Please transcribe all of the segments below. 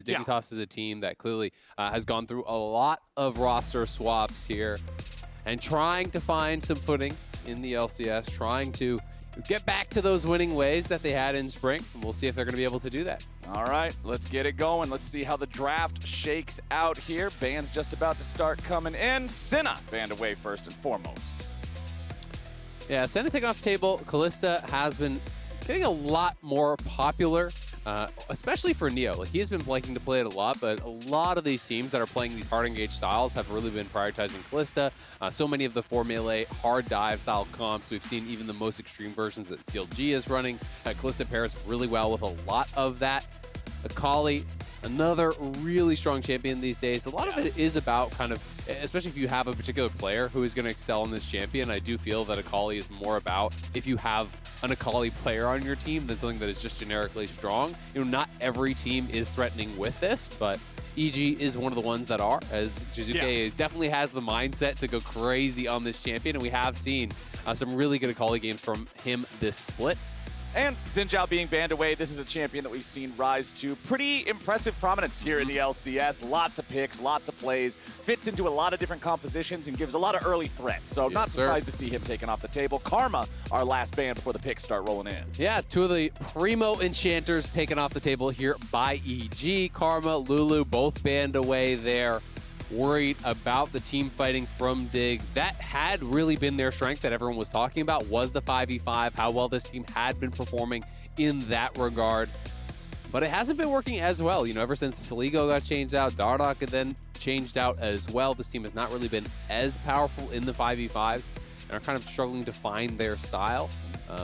Dignitas is a team that clearly has gone through a lot of roster swaps here and trying to find some footing in the LCS, trying to get back to those winning ways that they had in spring. And we'll see if they're going to be able to do that. All right, let's get it going. Let's see how the draft shakes out here. Bans just about to start coming in. Senna banned away first and foremost. Yeah, Senna taken off the table. Kalista has been getting a lot more popular, especially for Neo. Like, he has been liking to play it a lot, but a lot of these teams that are playing these hard engaged styles have really been prioritizing Kalista. So many of the 4 melee hard dive style comps, we've seen even the most extreme versions that CLG is running. Kalista pairs really well with a lot of that. Akali, another really strong champion these days. A lot of it is about kind of, especially if you have a particular player who is going to excel in this champion, I do feel that Akali is more about if you have an Akali player on your team than something that is just generically strong. You know, not every team is threatening with this, but EG is one of the ones that are, as Jizuke definitely has the mindset to go crazy on this champion, and we have seen some really good Akali games from him this split. And Xin Zhao being banned away, this is a champion that we've seen rise to pretty impressive prominence here in the LCS. Lots of picks, lots of plays, fits into a lot of different compositions and gives a lot of early threats. So not surprised to see him taken off the table. Karma, our last ban before the picks start rolling in. Yeah, 2 of the primo enchanters taken off the table here by EG. Karma, Lulu, both banned away there. Worried about the team fighting from Dig. That had really been their strength that everyone was talking about, was the 5v5, how well this team had been performing in that regard. But it hasn't been working as well. You know, ever since Saligo got changed out, Dardoch then changed out as well. This team has not really been as powerful in the 5v5s and are kind of struggling to find their style.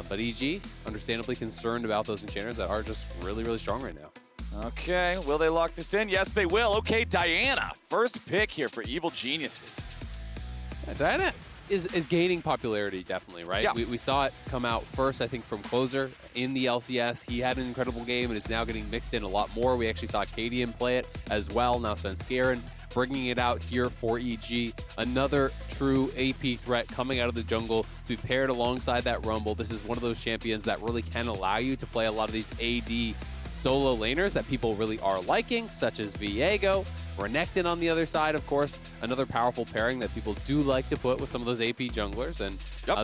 But EG, understandably concerned about those enchanters that are just really, really strong right now. Okay, will they lock this in? Yes, they will. Okay, Diana, first pick here for Evil Geniuses. Yeah, Diana is gaining popularity, definitely, right? Yeah. We saw it come out first, I think, from Closer in the LCS. He had an incredible game and is now getting mixed in a lot more. We actually saw Cadian play it as well. Now Svenskeren bringing it out here for EG. Another true AP threat coming out of the jungle to be paired alongside that Rumble. This is one of those champions that really can allow you to play a lot of these AD solo laners that people really are liking, such as Viego. Renekton on the other side, of course, another powerful pairing that people do like to put with some of those AP junglers. And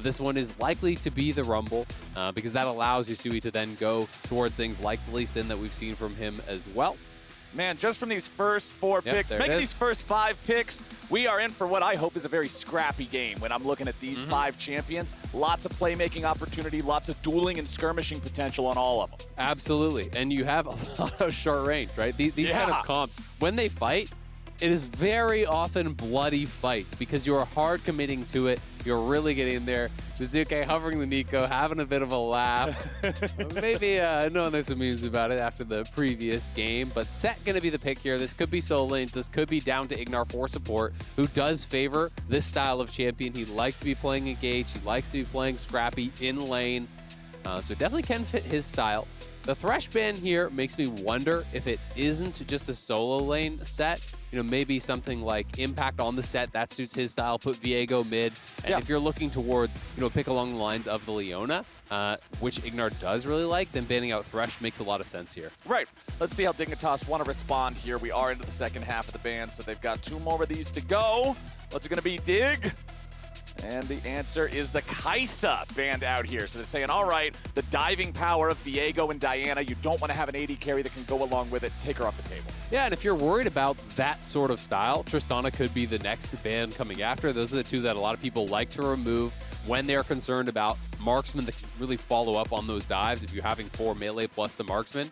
this one is likely to be the Rumble because that allows Yusui to then go towards things like Lee Sin that we've seen from him as well. Man, just from these first 4 picks, maybe these first 5 picks, we are in for what I hope is a very scrappy game when I'm looking at these 5 champions. Lots of playmaking opportunity, lots of dueling and skirmishing potential on all of them. Absolutely, and you have a lot of short range, right? These kind of comps, when they fight, it is very often bloody fights because you are hard committing to it. You're really getting in there. Jizuke hovering the Nico, having a bit of a laugh. Maybe knowing there's some memes about it after the previous game, but Set going to be the pick here. This could be solo lanes. This could be down to Ignar for support, who does favor this style of champion. He likes to be playing engaged. He likes to be playing scrappy in lane. So it definitely can fit his style. The Thresh ban here makes me wonder if it isn't just a solo lane set. You know, maybe something like Impact on the set, that suits his style, put Viego mid. And if you're looking towards, you know, pick along the lines of the Leona, which Ignar does really like, then banning out Thresh makes a lot of sense here. Right. Let's see how Dignitas want to respond here. We are into the second half of the ban, so they've got 2 more of these to go. What's it going to be, Dig? And the answer is the Kaisa banned out here. So they're saying, all right, the diving power of Viego and Diana, you don't want to have an AD carry that can go along with it. Take her off the table. Yeah, and if you're worried about that sort of style, Tristana could be the next ban coming after. Those are the 2 that a lot of people like to remove when they're concerned about marksmen that can really follow up on those dives. If you're having 4 melee plus the marksman,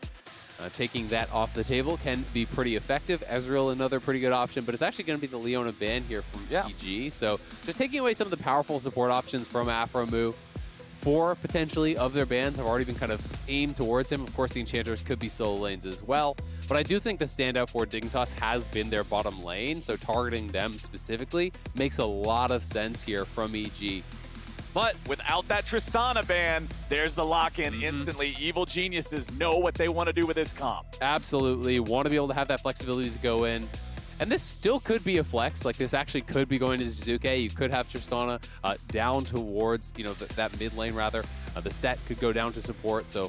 taking that off the table can be pretty effective. Ezreal, another pretty good option, but it's actually going to be the Leona ban here from EG. So just taking away some of the powerful support options from Aphromoo. 4 potentially of their bans have already been kind of aimed towards him. Of course, the enchanters could be solo lanes as well. But I do think the standout for Dignitas has been their bottom lane, so targeting them specifically makes a lot of sense here from EG. But without that Tristana ban, there's the lock-in instantly. Evil Geniuses know what they want to do with this comp. Absolutely. Want to be able to have that flexibility to go in. And this still could be a flex. Like, this actually could be going to Jizuke. You could have Tristana down towards, you know, that mid lane, rather. The set could go down to support. So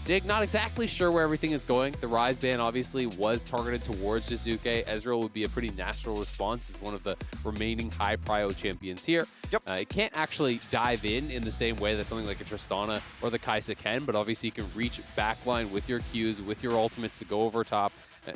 Dig, not exactly sure where everything is going. The Rise ban obviously was targeted towards Jizuke. Ezreal would be a pretty natural response as one of the remaining high prio champions here. Yep. It can't actually dive in the same way that something like a Tristana or the Kai'Sa can, but obviously you can reach backline with your Qs, with your ultimates to go over top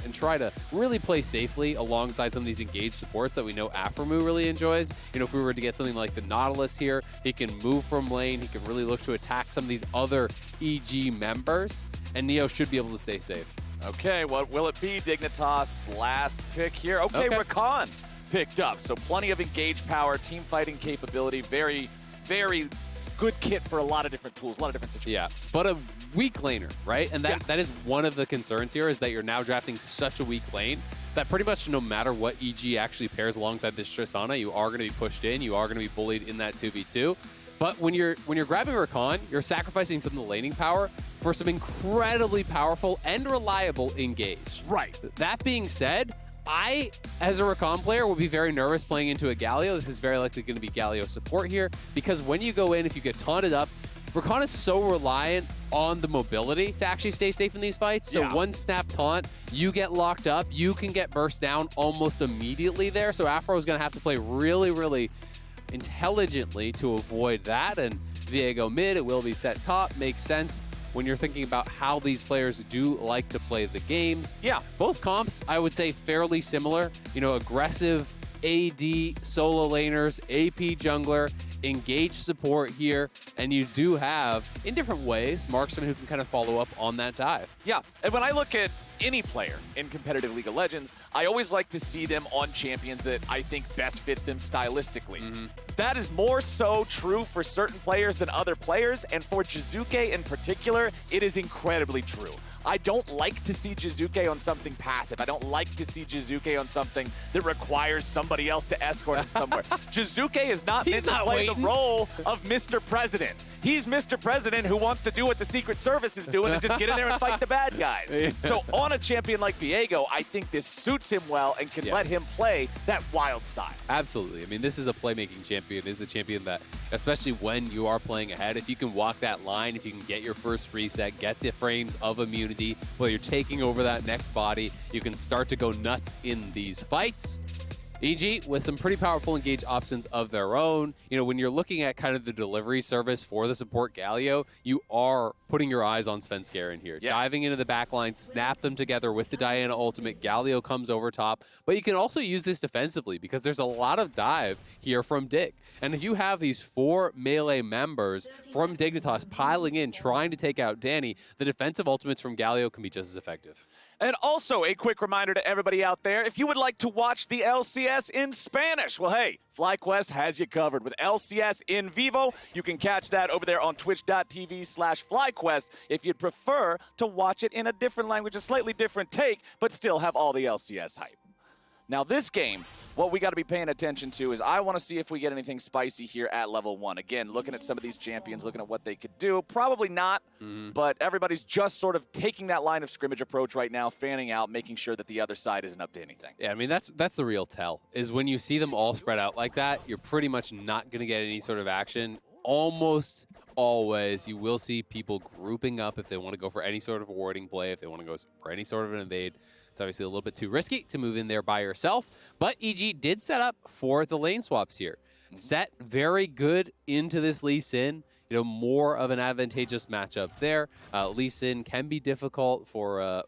and try to really play safely alongside some of these engaged supports that we know Aphromoo really enjoys. You know, if we were to get something like the Nautilus here, he can move from lane, he can really look to attack some of these other EG members, and Neo should be able to stay safe. Okay, what will it be? Dignitas last pick here. Okay, Rakan picked up, so plenty of engage power, team fighting capability, very, very good kit for a lot of different tools, a lot of different situations. Yeah, but a weak laner, right? And that is one of the concerns here, is that you're now drafting such a weak lane that pretty much no matter what EG actually pairs alongside this Tristana, you are going to be pushed in, you are going to be bullied in that 2v2. But when you're grabbing Rakan, you're sacrificing some of the laning power for some incredibly powerful and reliable engage. Right. That being said, I, as a Rakan player, will be very nervous playing into a Galio. This is very likely going to be Galio support here, because when you go in, if you get taunted up, Rakan is so reliant on the mobility to actually stay safe in these fights. So one snap taunt, you get locked up, you can get burst down almost immediately there. So Afro is going to have to play really, really intelligently to avoid that. And Viego mid, it will be set top, makes sense when you're thinking about how these players do like to play the games. Yeah. Both comps, I would say, fairly similar. You know, aggressive AD solo laners, AP jungler, engage support here, and you do have, in different ways, marksmen who can kind of follow up on that dive. Yeah, and when I look at any player in competitive League of Legends, I always like to see them on champions that I think best fits them stylistically. That is more so true for certain players than other players, and for Jizuke in particular, it is incredibly true. I don't like to see Jizuke on something passive. I don't like to see Jizuke on something that requires somebody else to escort him somewhere. Jizuke is not meant to play the role of Mr. President. He's Mr. President who wants to do what the Secret Service is doing and just get in there and fight the bad guys. So on a champion like Viego, I think this suits him well and can let him play that wild style. Absolutely. I mean, this is a playmaking champion. This is a champion that, especially when you are playing ahead, if you can walk that line, if you can get your first reset, get the frames of immunity, while you're taking over that next body, you can start to go nuts in these fights. EG with some pretty powerful engage options of their own. You know, when you're looking at kind of the delivery service for the support Galio, you are putting your eyes on Svenskeren here. Yes. Diving into the backline, snap them together with the Diana ultimate. Galio comes over top, but you can also use this defensively because there's a lot of dive here from Dig. And if you have these 4 melee members from Dignitas piling in, trying to take out Danny, the defensive ultimates from Galio can be just as effective. And also a quick reminder to everybody out there, if you would like to watch the LCS in Spanish, well, hey, FlyQuest has you covered with LCS in Vivo. You can catch that over there on twitch.tv/FlyQuest if you'd prefer to watch it in a different language, a slightly different take, but still have all the LCS hype. Now this game, what we got to be paying attention to is I want to see if we get anything spicy here at level 1. Again, looking at some of these champions, looking at what they could do. Probably not, but everybody's just sort of taking that line of scrimmage approach right now, fanning out, making sure that the other side isn't up to anything. Yeah, I mean, that's the real tell, is when you see them all spread out like that, you're pretty much not going to get any sort of action. Almost always, you will see people grouping up if they want to go for any sort of a warding play, if they want to go for any sort of an invade. It's obviously a little bit too risky to move in there by yourself, but EG did set up for the lane swaps here. Set very good into this Lee Sin. You know, more of an advantageous matchup there. Lee Sin can be difficult for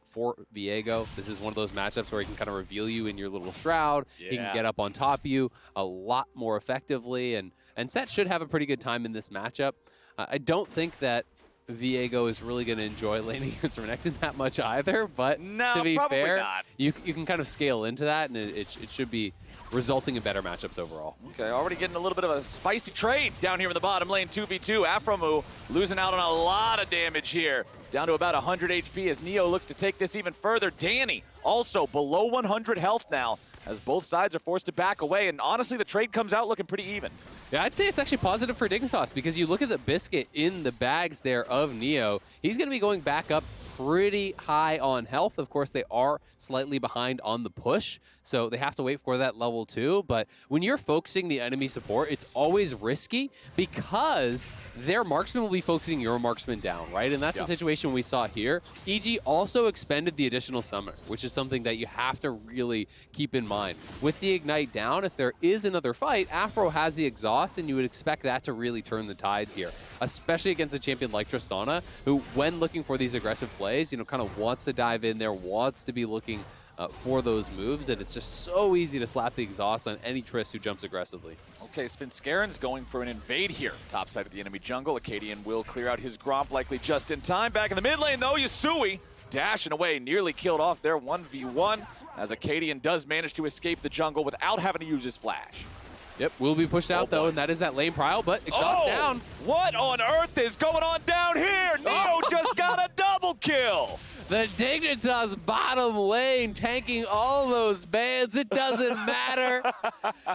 Viego. This is one of those matchups where he can kind of reveal you in your little shroud. He can get up on top of you a lot more effectively, and Set should have a pretty good time in this matchup. I don't think that Viego is really going to enjoy laning against Renekton that much either, but to be fair, you can kind of scale into that, and it should be resulting in better matchups overall. Okay, already getting a little bit of a spicy trade down here in the bottom lane, 2v2. Aphromoo losing out on a lot of damage here, down to about 100 HP as Neo looks to take this even further. Danny also below 100 health now, as both sides are forced to back away, and honestly, the trade comes out looking pretty even. Yeah, I'd say it's actually positive for Dignitas, because you look at the biscuit in the bags there of Neo, he's going to be going back up pretty high on health. Of course, they are slightly behind on the push, so they have to wait for that level 2. But when you're focusing the enemy support, it's always risky because their marksman will be focusing your marksman down, right? And that's the situation we saw here. EG also expended the additional summoner, which is something that you have to really keep in mind. With the Ignite down, if there is another fight, Afro has the exhaust, and you would expect that to really turn the tides here, especially against a champion like Tristana, who, when looking for these aggressive plays, kind of wants to dive in there, wants to be looking for those moves, and it's just so easy to slap the exhaust on any Trist who jumps aggressively. Okay, Svenskaren's going for an invade here. Top side of the enemy jungle. Acadian will clear out his Gromp, likely just in time. Back in the mid lane, though, Yasui dashing away, nearly killed off their 1v1, as Acadian does manage to escape the jungle without having to use his flash. Yep, will be pushed out, though, and that is that lane prile, but exhaust down. What on earth is going on down here? Neo just got a double kill. The Dignitas bottom lane tanking all those bans. It doesn't matter.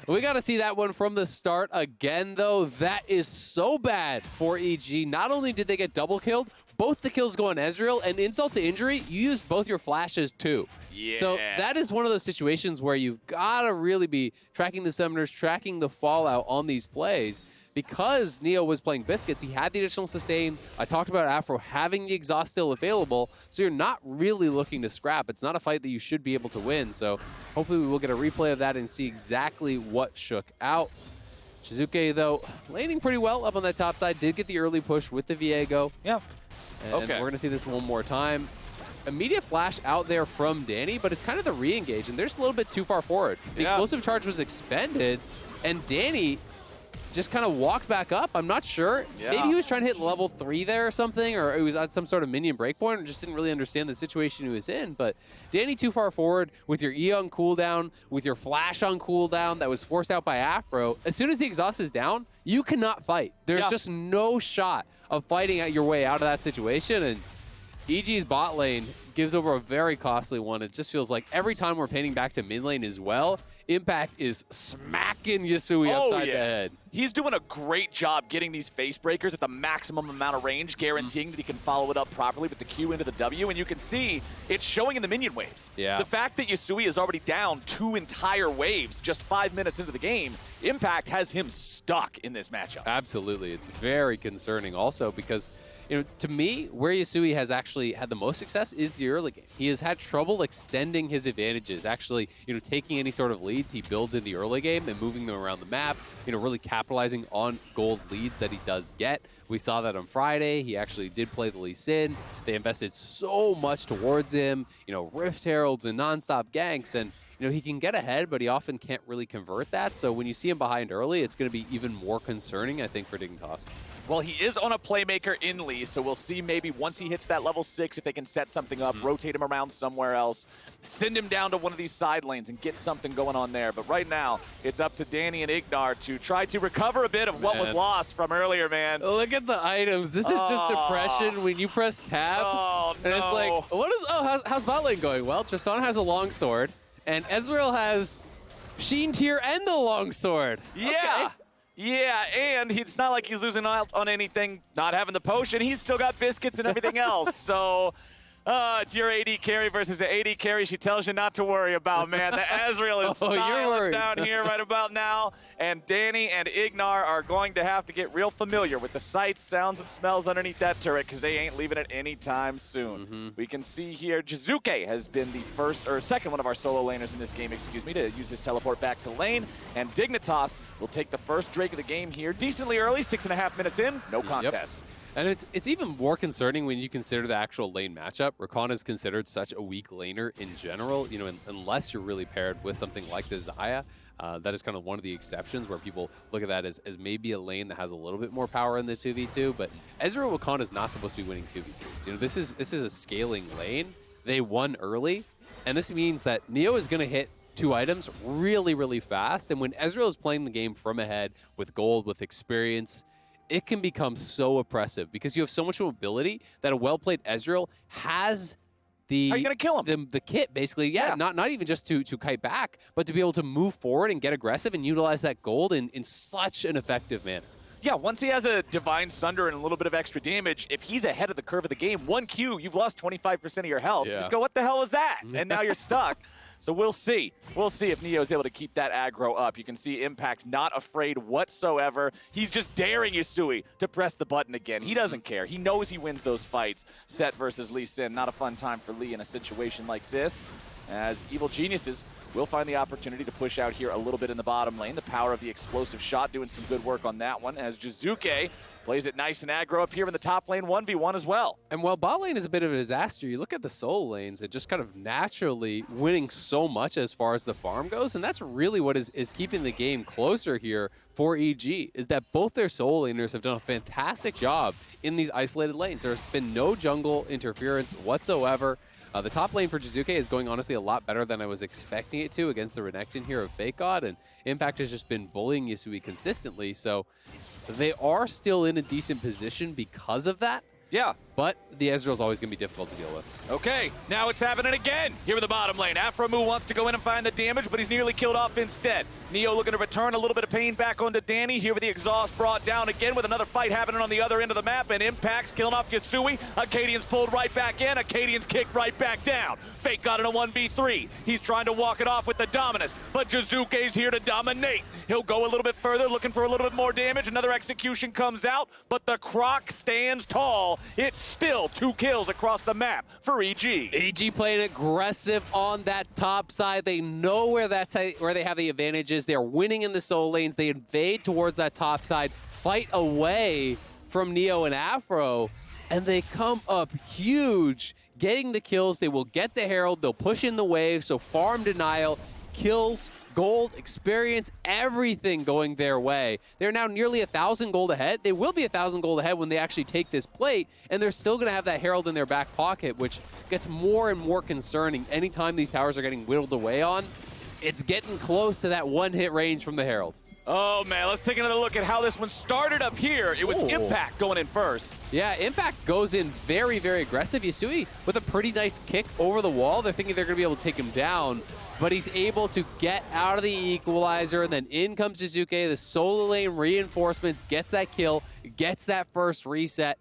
We got to see that one from the start again, though. That is so bad for EG. Not only did they get double killed, both the kills go on Ezreal, and insult to injury, you used both your flashes too. Yeah. So that is one of those situations where you've got to really be tracking the summoners, tracking the fallout on these plays. Because Neo was playing Biscuits, he had the additional sustain. I talked about Afro having the exhaust still available, so you're not really looking to scrap. It's not a fight that you should be able to win, so hopefully we will get a replay of that and see exactly what shook out. Shizuke, though, laning pretty well up on that top side, did get the early push with the Viego. Yeah. And we're going to see this one more time. Immediate flash out there from Danny, but it's kind of the re-engage, and they're just a little bit too far forward. The explosive charge was expended, and Danny just kind of walked back up. I'm not sure. Yeah. Maybe he was trying to hit level 3 there or something, or he was at some sort of minion breakpoint and just didn't really understand the situation he was in. But Danny too far forward with your E on cooldown, with your flash on cooldown that was forced out by Afro. As soon as the exhaust is down, you cannot fight. There's just no shot of fighting your way out of that situation. And EG's bot lane gives over a very costly one. It just feels like every time we're painting back to mid lane as well, Impact is smacking Yasui upside the head. He's doing a great job getting these face breakers at the maximum amount of range, guaranteeing that he can follow it up properly with the Q into the W, and you can see it's showing in the minion waves. Yeah. The fact that Yasui is already down 2 entire waves just 5 minutes into the game, Impact has him stuck in this matchup. Absolutely. It's very concerning also because, to me, where Yasui has actually had the most success is the early game. He has had trouble extending his advantages, actually, taking any sort of leads he builds in the early game and moving them around the map, really capitalizing on gold leads that he does get. We saw that on Friday. He actually did play the Lee Sin. They invested so much towards him, Rift Heralds and nonstop ganks, and he can get ahead, but he often can't really convert that. So when you see him behind early, it's going to be even more concerning, I think, for Dignitas. Well, he is on a playmaker in Lee, so we'll see maybe once he hits that level 6, if they can set something up, rotate him around somewhere else, send him down to one of these side lanes and get something going on there. But right now, it's up to Danny and Ignar to try to recover a bit of what was lost from earlier, man. Look at the items. This is just depression when you press tab. Oh, no. And it's like, how's bot lane going? Well, Tristana has a long sword, and Ezreal has Sheen Tier and the longsword. Yeah. Okay. Yeah, and it's not like he's losing out on anything, not having the potion. He's still got biscuits and everything else. So it's your AD carry versus the AD carry she tells you not to worry about, man. The Ezreal is smiling down here right about now. And Danny and Ignar are going to have to get real familiar with the sights, sounds, and smells underneath that turret because they ain't leaving it anytime soon. We can see here Jizuke has been the second one of our solo laners in this game, to use his teleport back to lane. And Dignitas will take the first Drake of the game here decently early, 6.5 minutes in, no contest. Yep. And it's even more concerning when you consider the actual lane matchup. Rakan is considered such a weak laner in general, unless you're really paired with something like the Xayah. That is kind of one of the exceptions where people look at that as maybe a lane that has a little bit more power in the 2v2. But Ezreal Rakan is not supposed to be winning 2v2s. This is a scaling lane. They won early, and this means that Neo is going to hit 2 items really, really fast. And when Ezreal is playing the game from ahead with gold, with experience, it can become so oppressive because you have so much mobility that a well-played Ezreal has the... How are you going to kill him? The kit, basically. Yeah. Not even just to kite back, but to be able to move forward and get aggressive and utilize that gold in such an effective manner. Yeah, once he has a Divine Sunder and a little bit of extra damage, if he's ahead of the curve of the game, 1 Q, you've lost 25% of your health. Yeah. You just go, what the hell is that? And now you're stuck. So we'll see. We'll see if Neo's able to keep that aggro up. You can see Impact not afraid whatsoever. He's just daring Yasui to press the button again. He doesn't care. He knows he wins those fights. Set versus Lee Sin. Not a fun time for Lee in a situation like this, as Evil Geniuses will find the opportunity to push out here a little bit in the bottom lane. The power of the explosive shot doing some good work on that one, as Jizuke plays it nice and aggro up here in the top lane, 1v1 as well. And while bot lane is a bit of a disaster, you look at the solo lanes and just kind of naturally winning so much as far as the farm goes, and that's really what is keeping the game closer here for EG, is that both their solo laners have done a fantastic job in these isolated lanes. There's been no jungle interference whatsoever. The top lane for Jizuke is going honestly a lot better than I was expecting it to against the Renekton here of Fake God, and Impact has just been bullying Yasui consistently, so they are still in a decent position because of that. Yeah. But the Ezreal's always going to be difficult to deal with. Okay, now it's happening again here in the bottom lane. Afromu wants to go in and find the damage, but he's nearly killed off instead. Neo looking to return a little bit of pain back onto Danny. Here with the exhaust brought down again with another fight happening on the other end of the map, and Impact's killing off Yasui. Acadian's pulled right back in. Acadian's kicked right back down. Fake got in a 1v3. He's trying to walk it off with the Dominus, but Jizuke's here to dominate. He'll go a little bit further, looking for a little bit more damage. Another execution comes out, but the Croc stands tall. It's still 2 kills across the map for EG. EG playing aggressive on that top side. They know where where they have the advantages. They're winning in the solo lanes. They invade towards that top side, fight away from Neo and Afro, and they come up huge, getting the kills. They will get the Herald. They'll push in the wave, so farm denial, kills, gold, experience, everything going their way. They're now nearly 1,000 gold ahead. They will be 1,000 gold ahead when they actually take this plate, and they're still going to have that Herald in their back pocket, which gets more and more concerning anytime these towers are getting whittled away on. It's getting close to that one-hit range from the Herald. Oh, man, let's take another look at how this one started up here. It was Impact going in first. Yeah, Impact goes in very, very aggressive. Yasui with a pretty nice kick over the wall. They're thinking they're going to be able to take him down, but he's able to get out of the equalizer, and then in comes Jizuke. The solo lane reinforcements, gets that kill, gets that first reset.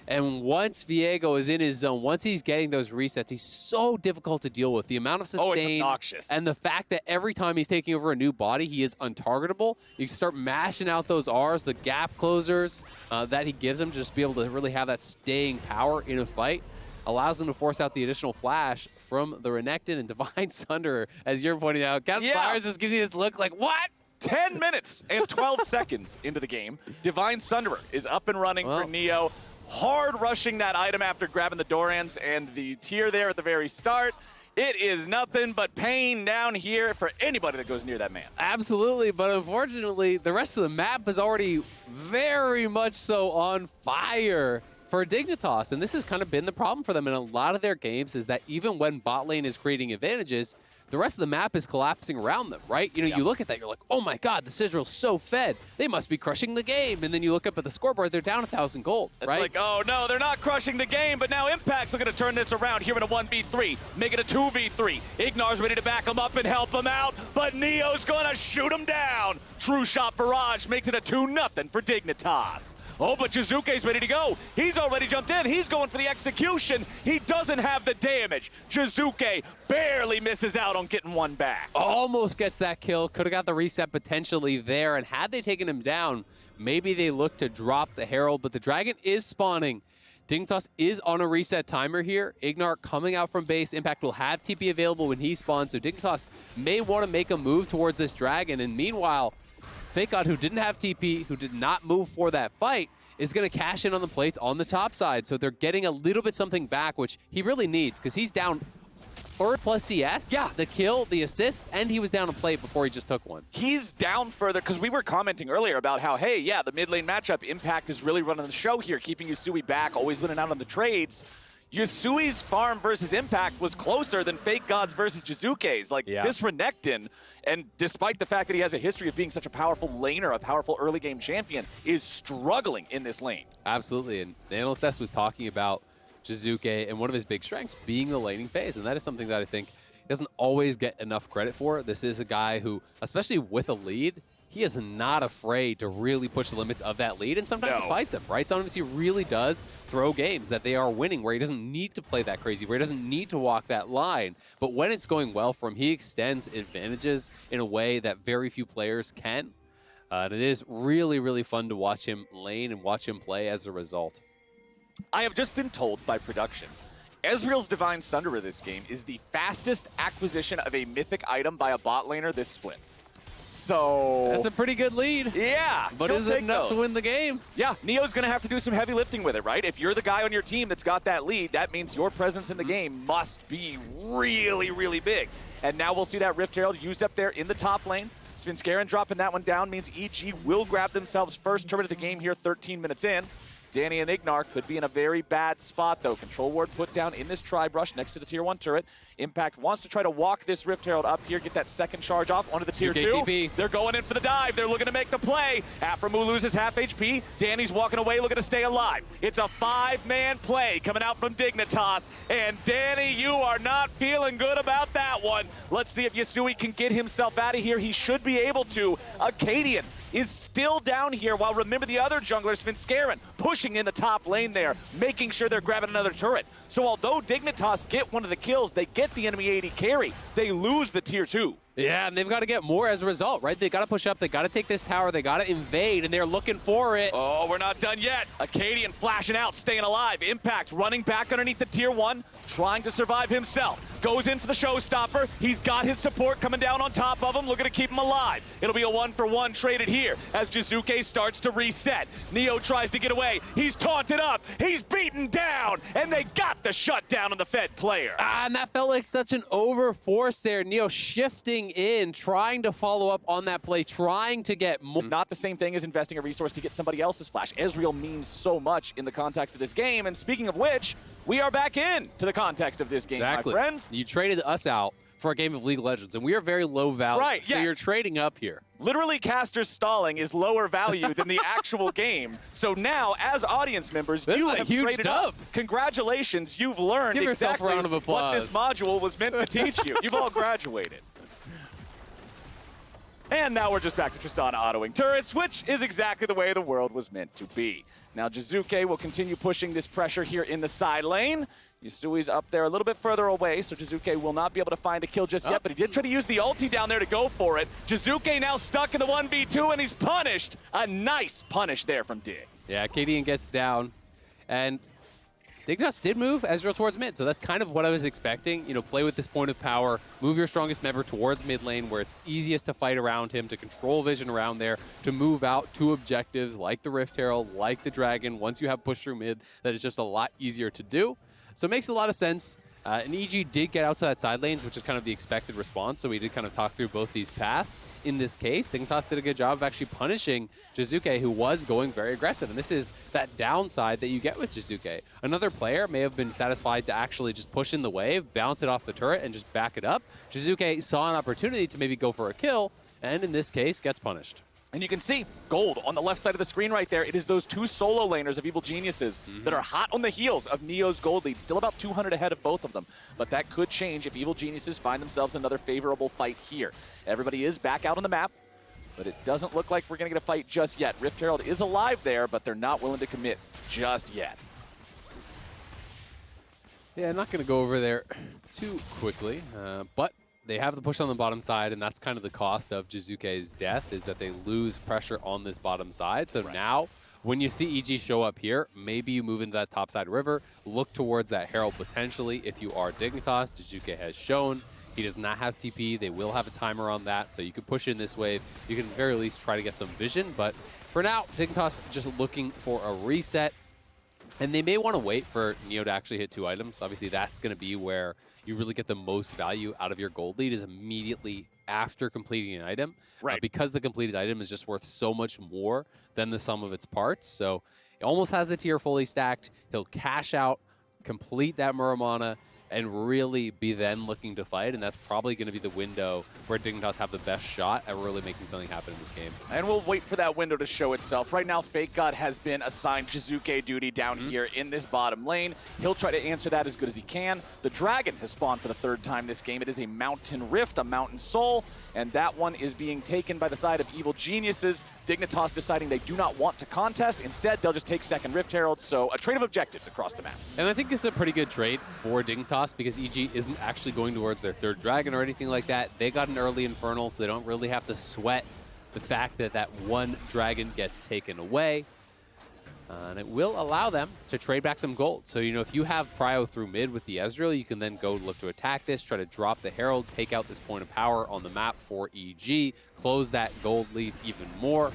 And once Viego is in his zone, once he's getting those resets, he's so difficult to deal with. The amount of sustain, it's obnoxious. And the fact that every time he's taking over a new body, he is untargetable. You can start mashing out those Rs, the gap closers that he gives him, to just be able to really have that staying power in a fight. Allows him to force out the additional flash from the Renekton and Divine Sunder, as you're pointing out. Captain Flowers just gives you this look like, what? 10 minutes and 12 seconds into the game. Divine Sunderer is up and running for Neo. Hard rushing that item after grabbing the Dorans and the tier there at the very start. It is nothing but pain down here for anybody that goes near that man. Absolutely, but unfortunately, the rest of the map is already very much so on fire for Dignitas, and this has kind of been the problem for them in a lot of their games, is that even when bot lane is creating advantages, the rest of the map is collapsing around them, right? You know, you look at that, you're like, oh my god, the Sigil's so fed. They must be crushing the game. And then you look up at the scoreboard, they're down 1,000 gold, right? It's like, oh no, they're not crushing the game, but now Impact's looking to turn this around here in a 1v3, make it a 2v3. Ignar's ready to back him up and help him out, but Neo's gonna shoot him down. True Shot Barrage makes it a 2-0 for Dignitas. Oh, but Jizuke's ready to go. He's already jumped in. He's going for the execution. He doesn't have the damage. Jizuke barely misses out on getting one back. Almost gets that kill. Could have got the reset potentially there. And had they taken him down, maybe they look to drop the Herald. But the Dragon is spawning. Dignitas is on a reset timer here. Ignar coming out from base. Impact will have TP available when he spawns. So Dignitas may want to make a move towards this Dragon. And meanwhile, Fake God, who didn't have TP, who did not move for that fight, is going to cash in on the plates on the top side. So they're getting a little bit something back, which he really needs, because he's down 3rd plus CS. Yeah. The kill, the assist, and he was down a plate before he just took one. He's down further, because we were commenting earlier about how, hey, yeah, the mid lane matchup, Impact is really running the show here, keeping Yasui back, always winning out on the trades. Yasui's farm versus Impact was closer than Fake Gods versus Jizuke's. Like, this Renekton, and despite the fact that he has a history of being such a powerful laner, a powerful early game champion, is struggling in this lane. Absolutely, and the analyst test was talking about Jizuke and one of his big strengths being the laning phase, and that is something that I think he doesn't always get enough credit for. This is a guy who, especially with a lead, he is not afraid to really push the limits of that lead, and sometimes it fights him, right? Sometimes he really does throw games that they are winning where he doesn't need to play that crazy, where he doesn't need to walk that line. But when it's going well for him, he extends advantages in a way that very few players can. And it is really, really fun to watch him lane and watch him play as a result. I have just been told by production, Ezreal's Divine Sunderer this game is the fastest acquisition of a mythic item by a bot laner this split. So that's a pretty good lead. Yeah. But is it enough to win the game? Yeah, Neo's going to have to do some heavy lifting with it, right? If you're the guy on your team that's got that lead, that means your presence in the game must be really, really big. And now we'll see that Rift Herald used up there in the top lane. Svenskeren dropping that one down means EG will grab themselves first turret of the game here 13 minutes in. Danny and Ignar could be in a very bad spot, though. Control ward put down in this tri-brush next to the tier 1 turret. Impact wants to try to walk this Rift Herald up here, get that second charge off onto the tier 2. They're going in for the dive. They're looking to make the play. Aphromoo loses half HP. Danny's walking away, looking to stay alive. It's a 5-man play coming out from Dignitas. And Danny, you are not feeling good about that one. Let's see if Yasui can get himself out of here. He should be able to. Acadian is still down here, while remember the other jungler, Svenskeren, pushing in the top lane there, making sure they're grabbing another turret. So although Dignitas get one of the kills, they get the enemy AD carry, they lose the tier 2. Yeah, and they've got to get more as a result, right? They got to push up, they got to take this tower, they got to invade, and they're looking for it. Oh, we're not done yet. Acadian flashing out, staying alive. Impact running back underneath the tier 1, trying to survive himself. Goes in for the showstopper. He's got his support coming down on top of him, looking to keep him alive. It'll be a 1-for-1 traded here as Jizuke starts to reset. Neo tries to get away. He's taunted up. He's beaten down, and they got the shutdown on the Fed player. And that felt like such an overforce there. Neo shifting in, trying to follow up on that play, trying to get more. It's not the same thing as investing a resource to get somebody else's flash. Ezreal means so much in the context of this game, and speaking of which, we are back in to the context of this game, my friends. You traded us out for a game of League of Legends, and we are very low value. Right, so you're trading up here. Literally, casters stalling is lower value than the actual game. So now, as audience members, you have traded up. Congratulations, you've learned exactly what this module was meant to teach you. You've all graduated. And now we're just back to Tristana autoing turrets, which is exactly the way the world was meant to be. Now Jizuke will continue pushing this pressure here in the side lane. Yasui's up there a little bit further away, so Jizuke will not be able to find a kill just yet, but he did try to use the ulti down there to go for it. Jizuke now stuck in the 1v2, and he's punished. A nice punish there from Dig. Yeah, Acadian gets down, and Dignitas did move Ezreal towards mid, so that's kind of what I was expecting. You know, play with this point of power, move your strongest member towards mid lane where it's easiest to fight around him, to control vision around there, to move out to objectives like the Rift Herald, like the Dragon. Once you have push through mid, that is just a lot easier to do. So it makes a lot of sense. And EG did get out to that side lane, which is kind of the expected response, so we did kind of talk through both these paths. In this case, Dignitas did a good job of actually punishing Jizuke, who was going very aggressive. And this is that downside that you get with Jizuke. Another player may have been satisfied to actually just push in the wave, bounce it off the turret, and just back it up. Jizuke saw an opportunity to maybe go for a kill, and in this case, gets punished. And you can see gold on the left side of the screen right there. It is those two solo laners of Evil Geniuses that are hot on the heels of Neo's gold lead. Still about 200 ahead of both of them. But that could change if Evil Geniuses find themselves another favorable fight here. Everybody is back out on the map, but it doesn't look like we're going to get a fight just yet. Rift Herald is alive there, but they're not willing to commit just yet. Yeah, I'm not going to go over there too quickly, but they have the push on the bottom side, and that's kind of the cost of Jizuke's death, is that they lose pressure on this bottom side. So now, when you see EG show up here, maybe you move into that top side river, look towards that Herald potentially if you are Dignitas. Jizuke has shown he does not have TP. They will have a timer on that, so you can push in this wave. You can at the very least try to get some vision, but for now, Dignitas just looking for a reset. And they may want to wait for Neo to actually hit 2 items. Obviously, that's going to be where you really get the most value out of your gold lead, is immediately after completing an item. Right. Because the completed item is just worth so much more than the sum of its parts. So it almost has the tier fully stacked. He'll cash out, complete that Muramana, and really be then looking to fight, and that's probably going to be the window where Dignitas have the best shot at really making something happen in this game. And we'll wait for that window to show itself. Right now, Fake God has been assigned Jizuke duty down here in this bottom lane. He'll try to answer that as good as he can. The Dragon has spawned for the 3rd time this game. It is a Mountain Rift, a Mountain Soul, and that one is being taken by the side of Evil Geniuses. Dignitas deciding they do not want to contest. Instead, they'll just take second Rift Herald, so a trade of objectives across the map. And I think this is a pretty good trade for Dignitas because EG isn't actually going towards their 3rd Dragon or anything like that. They got an early Infernal, so they don't really have to sweat the fact that that one Dragon gets taken away. And it will allow them to trade back some gold. So, you know, if you have Prio through mid with the Ezreal, you can then go look to attack this, try to drop the Herald, take out this point of power on the map for EG, close that gold lead even more.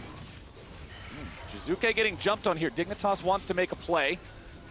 Jizuke getting jumped on here. Dignitas wants to make a play.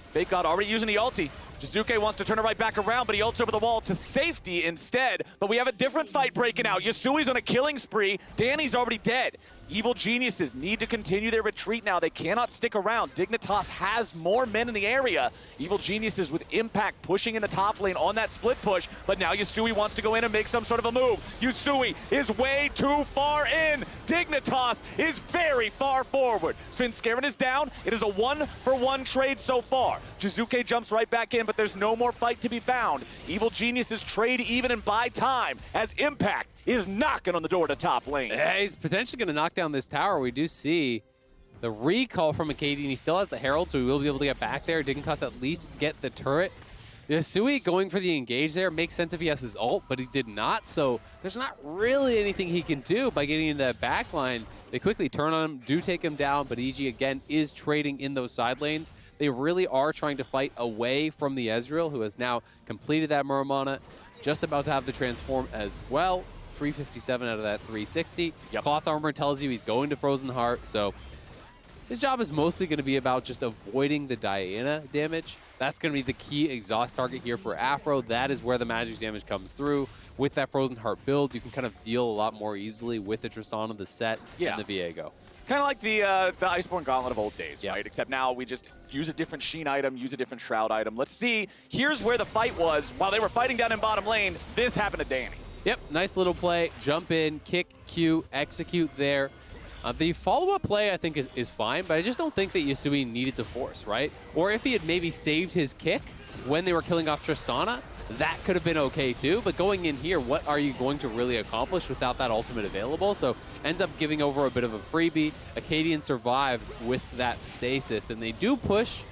Fake God already using the ulti. Jizuke wants to turn it right back around, but he ults over the wall to safety instead. But we have a different fight breaking out. Yasui's on a killing spree. Danny's already dead. Evil Geniuses need to continue their retreat now. They cannot stick around. Dignitas has more men in the area. Evil Geniuses with Impact pushing in the top lane on that split push, but now Yasui wants to go in and make some sort of a move. Yasui is way too far in. Dignitas is very far forward. Svenskeren is down. It is a 1-for-1 trade so far. Jizuke jumps right back in, but there's no more fight to be found. Evil Geniuses trade even and buy time as Impact is knocking on the door to top lane. Yeah, he's potentially going to knock down this tower. We do see the recall from Acadian. He still has the Herald, so we will be able to get back there. Dignitas at least get the turret. Yasui going for the engage there makes sense if he has his ult, but he did not, so there's not really anything he can do by getting into that back line. They quickly turn on him, do take him down, but EG again is trading in those side lanes. They really are trying to fight away from the Ezreal, who has now completed that Muramana, just about to have the transform as well. 357 out of that 360. Yep. Cloth Armor tells you he's going to Frozen Heart, so his job is mostly going to be about just avoiding the Diana damage. That's going to be the key exhaust target here for Afro. That is where the magic damage comes through. With that Frozen Heart build, you can kind of deal a lot more easily with the Tristana, the Set, and the Viego. Kind of like the Iceborne Gauntlet of old days, right? Except now we just use a different Sheen item, use a different Shroud item. Let's see. Here's where the fight was. While they were fighting down in bottom lane, this happened to Danny. Yep, nice little play. Jump in, kick, Q, execute there. The follow-up play, I think, is fine, but I just don't think that Yasui needed to force, right? Or if he had maybe saved his kick when they were killing off Tristana, that could have been okay too. But going in here, what are you going to really accomplish without that ultimate available? So ends up giving over a bit of a freebie. Acadian survives with that stasis, and they do push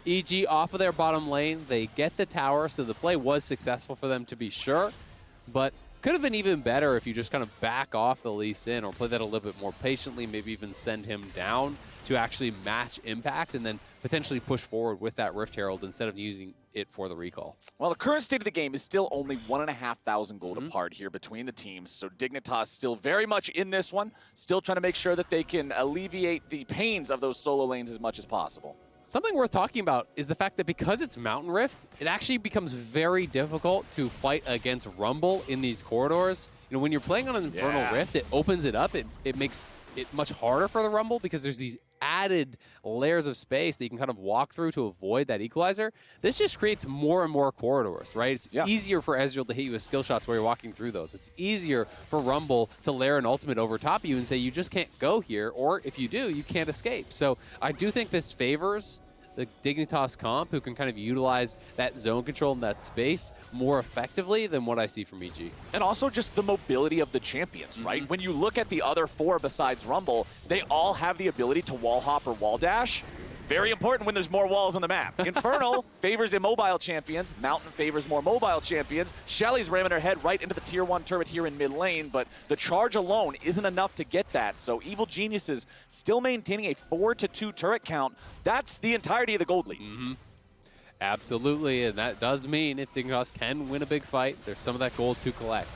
EG off of their bottom lane. They get the tower, so the play was successful for them to be sure, but could have been even better if you just kind of back off the Lee Sin or play that a little bit more patiently, maybe even send him down to actually match Impact and then potentially push forward with that Rift Herald instead of using it for the recall. Well, the current state of the game is still only 1,500 gold apart here between the teams, so Dignitas still very much in this one, still trying to make sure that they can alleviate the pains of those solo lanes as much as possible. Something worth talking about is the fact that because it's Mountain Rift, it actually becomes very difficult to fight against Rumble in these corridors. You know, when you're playing on an Infernal Rift, it opens it up. It makes it much harder for the Rumble because there's these added layers of space that you can kind of walk through to avoid that equalizer. This just creates more and more corridors, right? It's easier for Ezreal to hit you with skill shots while you're walking through those. It's easier for Rumble to layer an ultimate over top of you and say you just can't go here, or if you do, you can't escape. So I do think this favors the Dignitas comp, who can kind of utilize that zone control in that space more effectively than what I see from EG. And also just the mobility of the champions, right? When you look at the other four besides Rumble, they all have the ability to wall hop or wall dash. Very important when there's more walls on the map. Infernal favors immobile champions. Mountain favors more mobile champions. Shelly's ramming her head right into the tier 1 turret here in mid lane, but the charge alone isn't enough to get that. So Evil Geniuses still maintaining a 4-2 turret count. That's the entirety of the gold lead. Absolutely, and that does mean if Dignitas can win a big fight, there's some of that gold to collect.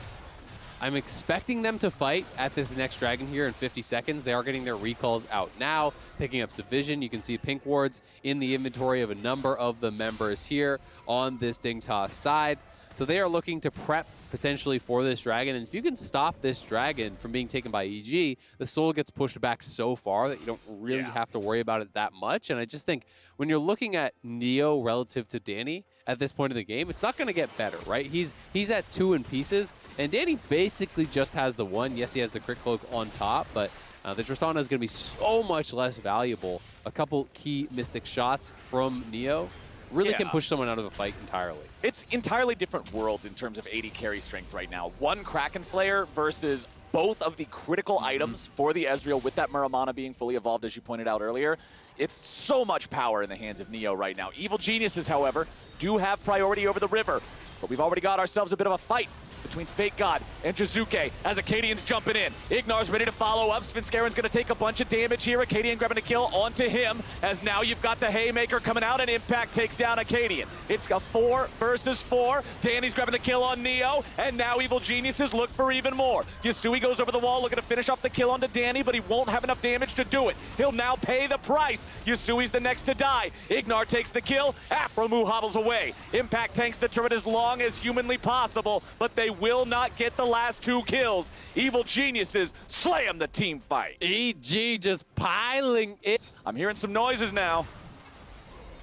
I'm expecting them to fight at this next dragon here in 50 seconds. They are getting their recalls out now, picking up some vision. You can see pink wards in the inventory of a number of the members here on this Dignitas side. So they are looking to prep potentially for this dragon. And if you can stop this dragon from being taken by EG, the soul gets pushed back so far that you don't really have to worry about it that much. And I just think when you're looking at Neo relative to Danny, at this point in the game, it's not going to get better, right? He's at 2 in pieces, and Danny basically just has the 1. Yes, he has the crit cloak on top, but the Tristana is going to be so much less valuable. A couple key Mystic shots from Neo really can push someone out of the fight entirely. It's entirely different worlds in terms of AD carry strength right now. One Kraken Slayer versus both of the critical items for the Ezreal with that Muramana being fully evolved, as you pointed out earlier. It's so much power in the hands of Neo right now. Evil Geniuses, however, do have priority over the river, but we've already got ourselves a bit of a fight between Fake God and Jizuke as Acadian's jumping in. Ignar's ready to follow up. Svenskaren's going to take a bunch of damage here. Acadian grabbing a kill onto him as now you've got the Haymaker coming out and Impact takes down Acadian. It's a 4 versus 4. Danny's grabbing the kill on Neo, and now Evil Geniuses look for even more. Yasui goes over the wall looking to finish off the kill onto Danny, but he won't have enough damage to do it. He'll now pay the price. Yasui's the next to die. Ignar takes the kill. Afromu hobbles away. Impact tanks the turret as long as humanly possible, but they will not get the last 2 kills. Evil Geniuses slam the team fight. EG just piling it. I'm hearing some noises now.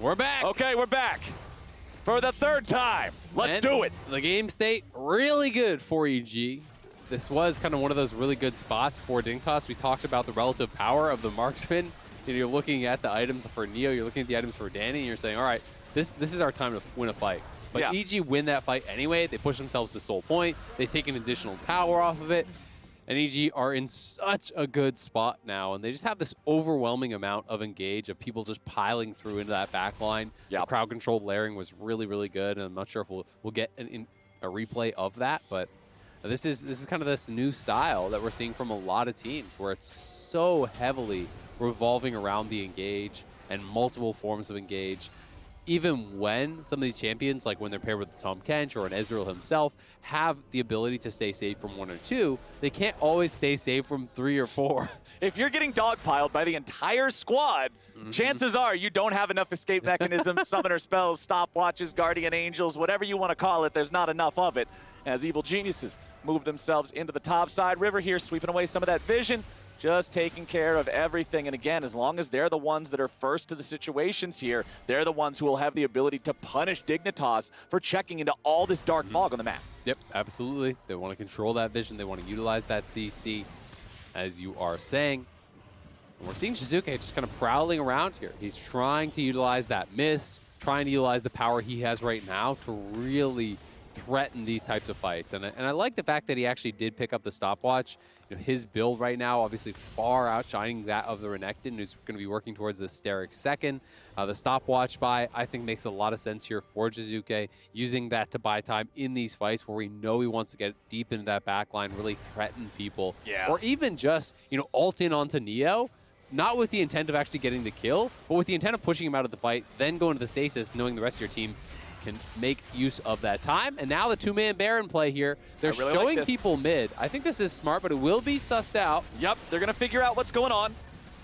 We're back. Okay, we're back. For the 3rd time. Let's do it. The game state really good for EG. This was kind of one of those really good spots for Dignitas. We talked about the relative power of the marksman. You're looking at the items for Neo, you're looking at the items for Danny, and you're saying, all right, this is our time to win a fight. But EG win that fight anyway. They push themselves to Soul Point. They take an additional tower off of it. And EG are in such a good spot now. And they just have this overwhelming amount of engage, of people just piling through into that back line. The crowd controlled layering was really, really good. And I'm not sure if we'll get a replay of that. But this is kind of this new style that we're seeing from a lot of teams, where it's so heavily revolving around the engage and multiple forms of engage. Even when some of these champions, like when they're paired with Tom Kench or an Ezreal himself, have the ability to stay safe from 1 or 2, they can't always stay safe from 3 or 4. If you're getting dogpiled by the entire squad, chances are you don't have enough escape mechanisms, summoner spells, stopwatches, guardian angels, whatever you want to call it. There's not enough of it as Evil Geniuses move themselves into the top side. River here sweeping away some of that vision. Just taking care of everything. And again, as long as they're the ones that are first to the situations here, they're the ones who will have the ability to punish Dignitas for checking into all this dark fog on the map. Yep, absolutely. They want to control that vision. They want to utilize that CC, as you are saying. And we're seeing Jizuke just kind of prowling around here. He's trying to utilize that mist, trying to utilize the power he has right now to really threaten these types of fights. And I like the fact that he actually did pick up the stopwatch. You know, his build right now, obviously far outshining that of the Renekton, who's going to be working towards the Steric second. The stopwatch buy, I think, makes a lot of sense here for Jizuke, using that to buy time in these fights where we know he wants to get deep into that backline, really threaten people. Or even just, ult in onto Neo, not with the intent of actually getting the kill, but with the intent of pushing him out of the fight, then go into the stasis, knowing the rest of your team can make use of that time. And now the 2-man Baron play here. They're really showing people mid. I think this is smart, but it will be sussed out. Yep, they're going to figure out what's going on.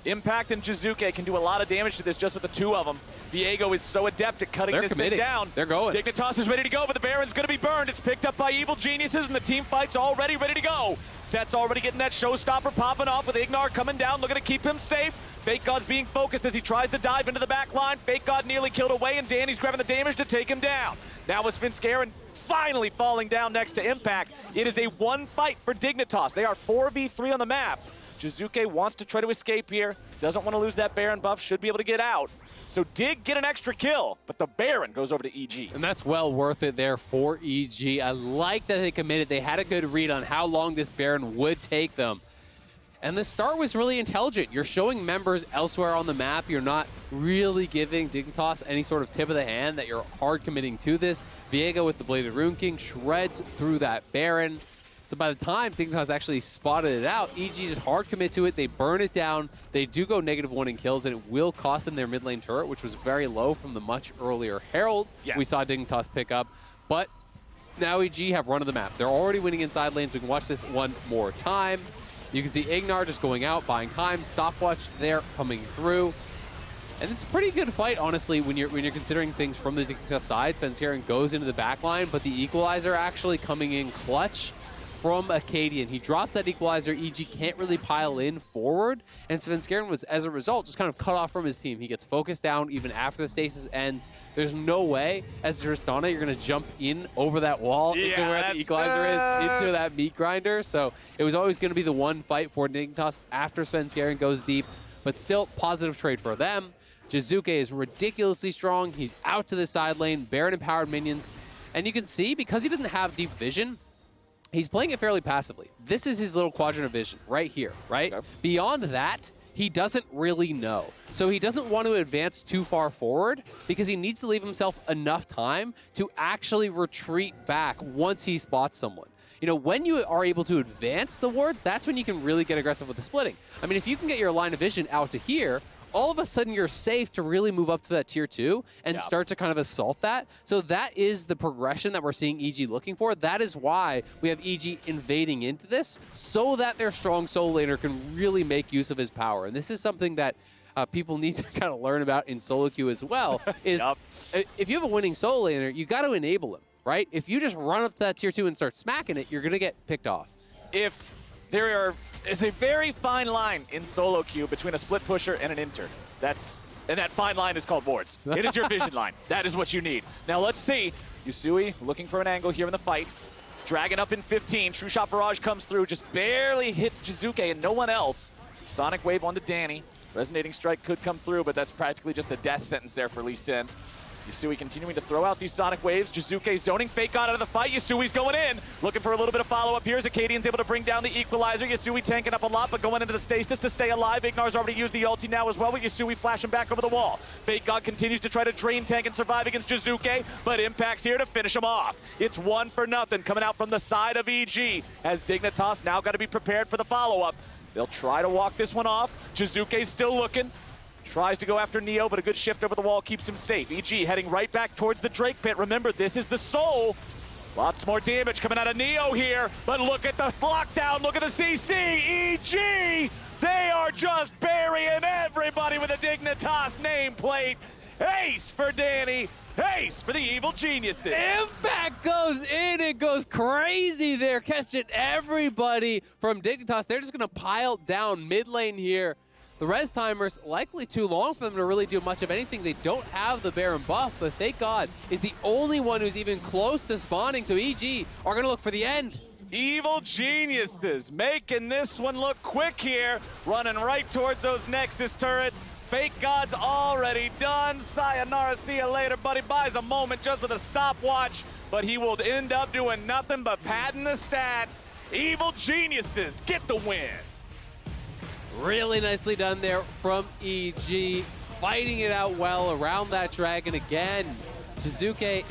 Impact and Jizuke can do a lot of damage to this just with the 2 of them. Viego is so adept at cutting this thing down. They're going. Dignitas is ready to go, but the Baron's going to be burned. It's picked up by Evil Geniuses, and the team fight's already ready to go. Set's already getting that showstopper popping off with Ignar coming down, looking to keep him safe. Fake God's being focused as he tries to dive into the back line. Fake God nearly killed away, and Danny's grabbing the damage to take him down. Now with Svenskaren finally falling down next to Impact. It is a 1 fight for Dignitas. They are 4v3 on the map. Jizuke wants to try to escape here. Doesn't want to lose that Baron buff. Should be able to get out. So Dig get an extra kill, but the Baron goes over to EG. And that's well worth it there for EG. I like that they committed. They had a good read on how long this Baron would take them. And the start was really intelligent. You're showing members elsewhere on the map. You're not really giving Dignitas any sort of tip of the hand that you're hard committing to this. Viego with the Bladed Rune King shreds through that Baron. So by the time Dignitas actually spotted it out, EG just hard commit to it. They burn it down. They do go -1 in kills, and it will cost them their mid lane turret, which was very low from the much earlier Herald we saw Dignitas pick up. But now EG have run of the map. They're already winning inside lanes. We can watch this one more time. You can see Ignar just going out, buying time. Stopwatch there coming through. And it's a pretty good fight, honestly, when you're considering things from the Dignitas side. Svenskaren goes into the back line, but the equalizer actually coming in clutch from Acadian. He drops that equalizer. EG can't really pile in forward, and Svenskeren was, as a result, just kind of cut off from his team. He gets focused down even after the stasis ends. There's no way, as Tristana, you're going to jump in over that wall into where the equalizer is, into that meat grinder. So it was always going to be the one fight for Dignitas after Svenskeren goes deep, but still positive trade for them. Jizuke is ridiculously strong. He's out to the side lane, Baron-empowered minions. And you can see, because he doesn't have deep vision, he's playing it fairly passively. This is his little quadrant of vision right here, right? Okay. Beyond that, he doesn't really know. So he doesn't want to advance too far forward because he needs to leave himself enough time to actually retreat back once he spots someone. You know, when you are able to advance the wards, that's when you can really get aggressive with the splitting. I mean, if you can get your line of vision out to here, all of a sudden you're safe to really move up to that tier 2 and start to kind of assault that. So that is the progression that we're seeing EG looking for. That is why we have EG invading into this, so that their strong solo laner can really make use of his power. And this is something that people need to kind of learn about in solo queue as well, is if you have a winning solo laner, you got to enable him, right? If you just run up to that tier 2 and start smacking it, you're going to get picked off. If there are... It's a very fine line in solo queue between a split pusher and an inter. And that fine line is called wards. It is your vision line. That is what you need. Now let's see. Yusui looking for an angle here in the fight. Dragon up in 15. True Shot Barrage comes through, just barely hits Jizuke and no one else. Sonic Wave onto Danny. Resonating Strike could come through, but that's practically just a death sentence there for Lee Sin. Yusui continuing to throw out these Sonic Waves. Jizuke zoning Fake God out of the fight. Yasui's going in. Looking for a little bit of follow-up here as Acadian's able to bring down the equalizer. Yusui tanking up a lot, but going into the stasis to stay alive. Ignar's already used the ulti now as well, with Yusui flashing back over the wall. Fake God continues to try to drain tank and survive against Jizuke, but Impact's here to finish him off. It's 1-0 coming out from the side of EG, as Dignitas now got to be prepared for the follow-up. They'll try to walk this one off. Jizuke's still looking. Tries to go after Neo, but a good shift over the wall keeps him safe. EG heading right back towards the Drake pit. Remember, this is the soul. Lots more damage coming out of Neo here, but look at the lockdown. Look at the CC. EG, they are just burying everybody with a Dignitas nameplate. Ace for Danny. Ace for the evil geniuses. Impact goes in. It goes crazy there, catching everybody from Dignitas. They're just going to pile down mid lane here. The res timer's likely too long for them to really do much of anything. They don't have the Baron buff, but Thank God is the only one who's even close to spawning, so EG are going to look for the end. Evil geniuses making this one look quick here, running right towards those Nexus turrets. Fake God's already done. Sayonara, see you later, buddy. Buys a moment just with a stopwatch, but he will end up doing nothing but padding the stats. Evil geniuses get the win. Really nicely done there from EG, fighting it out well around that dragon again. Jizuke